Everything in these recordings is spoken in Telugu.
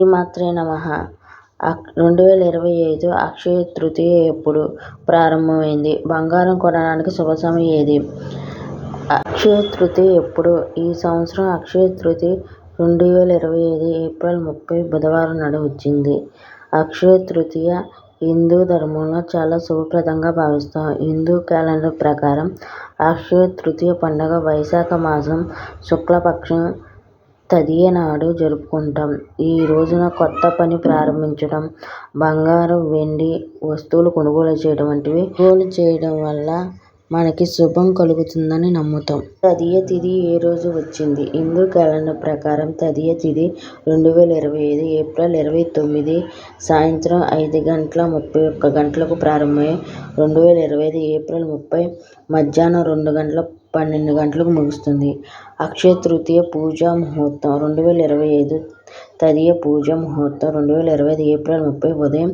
శ్రీమాత్రే నమః. 2025 అక్షయ తృతీయ ఎప్పుడు ప్రారంభమైంది? బంగారం కొనడానికి శుభ సమయం ఏది? అక్షయ తృతీయ ఎప్పుడు? ఈ సంవత్సరం అక్షయ తృతీయ 2025 ఏప్రిల్ 30 బుధవారం నాడు వచ్చింది. అక్షయ తృతీయ హిందూ ధర్మంలో చాలా శుభప్రదంగా భావిస్తారు. హిందూ క్యాలెండర్ ప్రకారం అక్షయ తృతీయ పండుగ వైశాఖ మాసం శుక్లపక్షం తదియ నాడు జరుపుకుంటాం. ఈ రోజున కొత్త పని ప్రారంభించడం, బంగారం, వెండి వస్తువులు కొనుగోలు చేయడం వంటివి కొనుగోలు చేయడం వల్ల మనకి శుభం కలుగుతుందని నమ్ముతాం. తదియ తిథి ఏ రోజు వచ్చింది? హిందూ క్యాలెండర్ ప్రకారం తదియ తిథి 2025 ఏప్రిల్ 29 సాయంత్రం 5:31 ప్రారంభమై 2025 ఏప్రిల్ 30 మధ్యాహ్నం 2:12 ముగుస్తుంది. అక్షయ తృతీయ పూజా ముహూర్తం 2025 తదియ పూజా ముహూర్తం 2025 ఏప్రిల్ 30 ఉదయం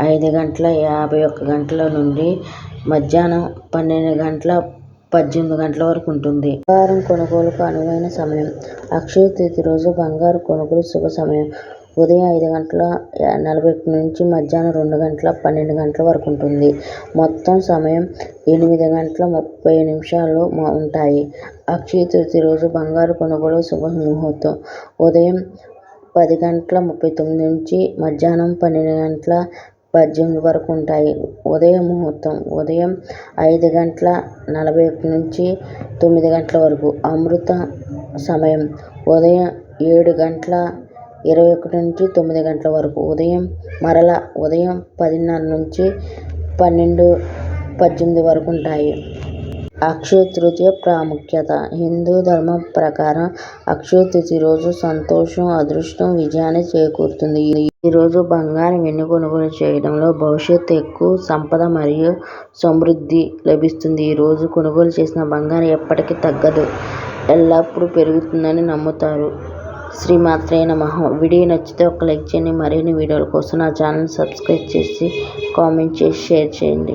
5:51 నుండి మధ్యాహ్నం 12:18 వరకు ఉంటుంది. బంగారం కొనుగోలుకు అనువైన సమయం. అక్షయ తృతీయ రోజు బంగారు కొనుగోలు శుభ సమయం ఉదయం 5:41 నుంచి మధ్యాహ్నం 2:12 వరకు ఉంటుంది. మొత్తం సమయం 8:30 ఉంటాయి. అక్షయ తృతీయ రోజు బంగారు కొనుగోలు శుభ ముహూర్తం ఉదయం 10:39 నుంచి మధ్యాహ్నం 12:18 వరకు ఉంటాయి. ఉదయ ముహూర్తం ఉదయం 5:41 నుంచి 9 వరకు. అమృత సమయం ఉదయం 7:21 నుంచి 9 వరకు. ఉదయం 10:30 నుంచి 12:18 వరకు ఉంటాయి. అక్షయ తృతీయ ప్రాముఖ్యత. హిందూ ధర్మం ప్రకారం అక్షయ తృతీయ రోజు సంతోషం, అదృష్టం, విజయాన్ని చేకూరుతుంది. ఈ రోజు బంగారం, వెండి కొనుగోలు చేయడంలో భవిష్యత్తు ఎక్కువ సంపద మరియు సమృద్ధి లభిస్తుంది. ఈ రోజు కొనుగోలు చేసిన బంగారం ఎప్పటికీ తగ్గదు, ఎల్లప్పుడూ పెరుగుతుందని నమ్ముతారు. శ్రీమాత్రే నమః. వీడియో నచ్చితే ఒక లైక్ చేయండి. మరిన్ని వీడియోల కోసం నా ఛానల్ సబ్స్క్రైబ్ చేసి కామెంట్ చేసి షేర్ చేయండి.